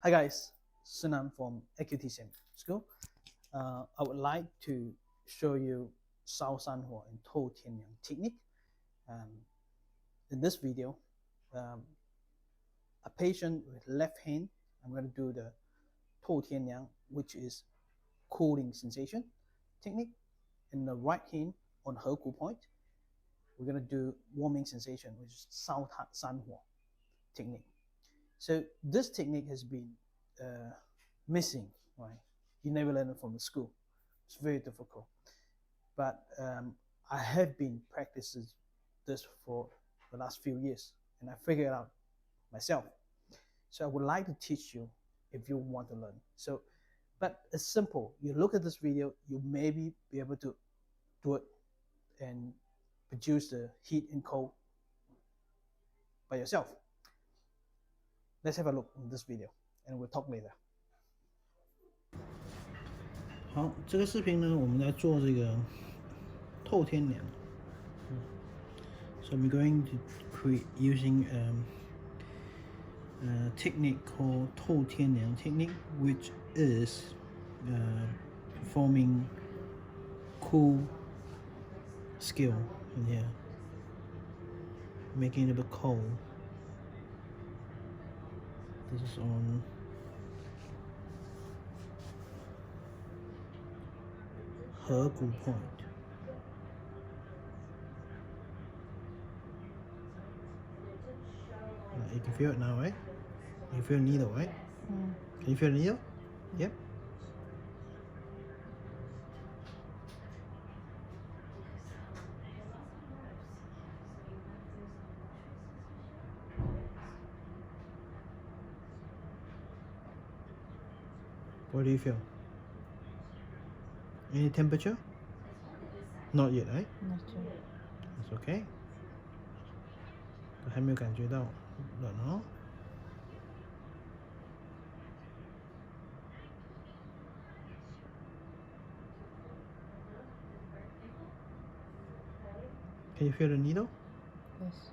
Hi guys, Szenan from Acupuncture School. I would like to show you ShaoSanHuo and TouTianLiang technique. In this video, a patient with left hand, I'm going to do the TouTianLiang, which is cooling sensation technique. In the right hand, on hegu point, we're going to do warming sensation, which is ShaoSanHuo technique. So this technique has been missing, right? You never learn it from the school. It's very difficult. But I have been practicing this for the last few years, and I figured it out myself. So I would like to teach you if you want to learn. So, but it's simple. You look at this video, you maybe be able to do it and produce the heat and cold by yourself. Let's have a look in this video, and we'll talk later. 好，这个视频呢，我们在做这个透天凉。So I'm going to create using a technique called 透天凉 technique, which is forming cool skill in here, making it a bit cold. This is on hegu point. You can feel it now, right? You can feel the needle, right? Can you feel the needle? Yep. What do you feel? Any temperature? Not yet, right? Not yet. It's okay. 还没有感觉到冷哦。Can you feel the needle? Yes.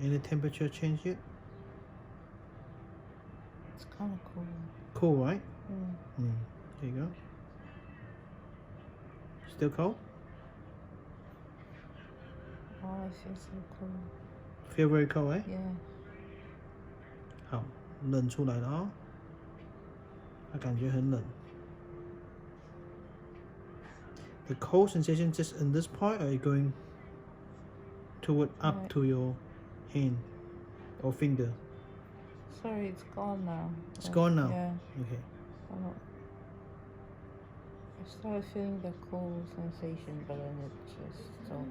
Any temperature change yet? It's kind of cool. Cool, right? Mm. There you go. Still cold? Oh, I feel so cool. Feel very cold, right? Yeah. 好，冷出来了哦。它感觉很冷。The cold sensation just in this part, or are you going toward up Right. to your hand or finger? Sorry, it's gone now. It's gone now? Yeah. Okay. Oh. I started feeling the cold sensation, but then it just stopped.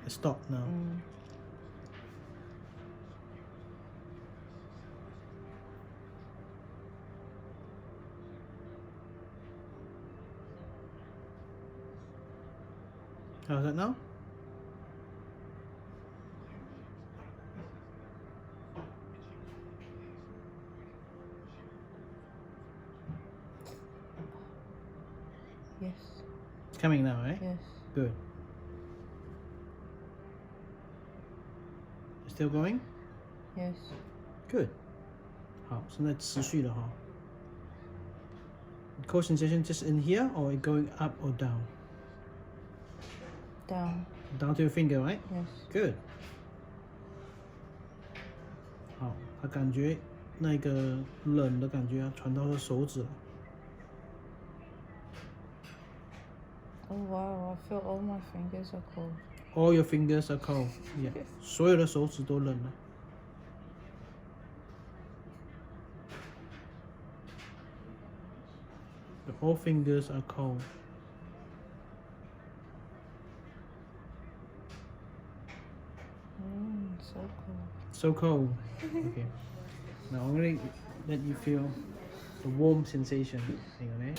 It stopped now. How's that now? Yes. It's coming now, right? Yes. Good. Still going? Yes. Good. 好，现在持续了哈。Cold sensation just in here, or going up or down? Down. Down to your finger, right? Yes. Good. 好，他感觉那个冷的感觉传到了手指了。Oh wow, I feel all my fingers are cold. All your fingers are cold. Yeah. 所有的手指都冷了。All fingers are cold. So cold. So cold. Okay. Now I'm gonna let you feel the warm sensation. 那个呢？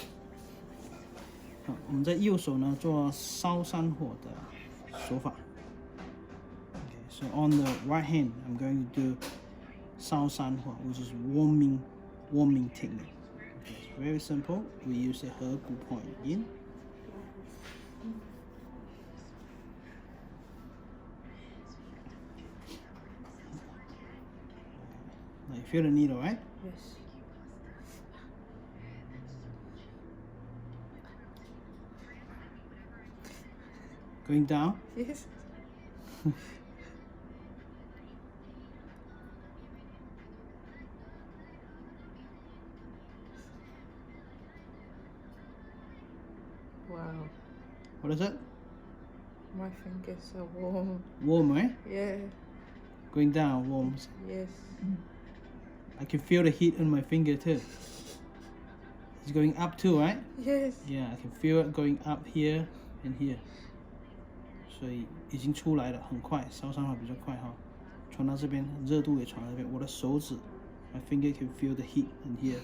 好，我们在右手呢做烧山火的手法。Okay, so on the right hand, I'm going to do 烧山火, which is warming technique. Okay, it's very simple. We use a hegu point in. Now you feel the needle, right? Yes. Going down. Yes. Wow. What is it? My fingers are warm. Warm, right? Yeah. Going down, warm. Yes. I can feel the heat on my finger too. It's going up too, right? Yes. Yeah, I can feel it going up here and here. 所以已经出来了，很快，烧伤会比较快哈。传到这边，热度也传到这边。我的手指 ，my finger can feel the heat in here.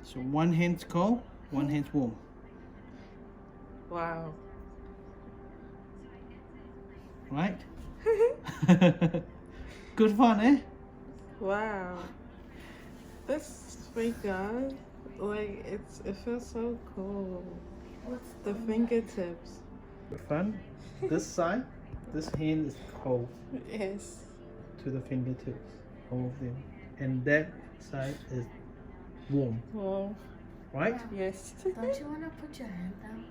So one hand's cold, one hand's warm. Wow. Right? Good fun, eh? Wow. This finger, like it feels so cool. The fingertips. Good fun. This side, this hand is cold Yes. to the fingertips, all of them, and that side is warm, Wow. right? Yes. Don't you want to put your hand down?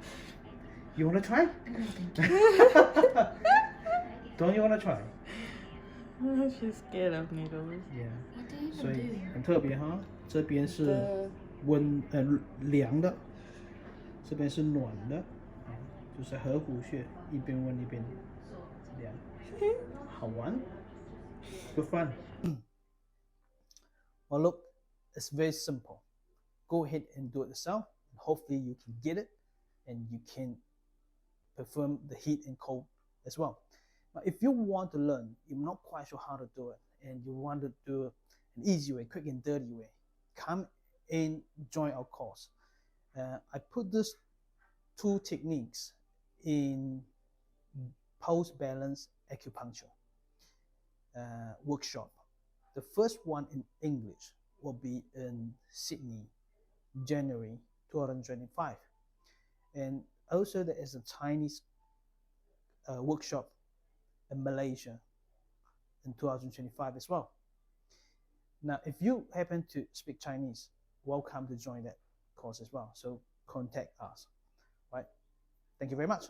You wanna try? No, thank you. Don't you wanna try? She's scared of needles. Yeah. What do you 所 even 以 do? 很特别哈，这边是 The 凉的，这边是暖的，啊，就是合谷穴，一边温一边凉，好玩，good fun. Well, look, it's very simple. Go ahead and do it yourself. And hopefully, you can get it, and you can perform the heat and cold as well. Now, if you want to learn, you're not quite sure how to do it, and you want to do an easy way, quick and dirty way, come and join our course. I put these two techniques in post-balance acupuncture workshop. The first one in English will be in Sydney, January 2025. And also there is a Chinese workshop in Malaysia in 2025 as well. Now, if you happen to speak Chinese, welcome to join that course as well. So contact us, right? Thank you very much.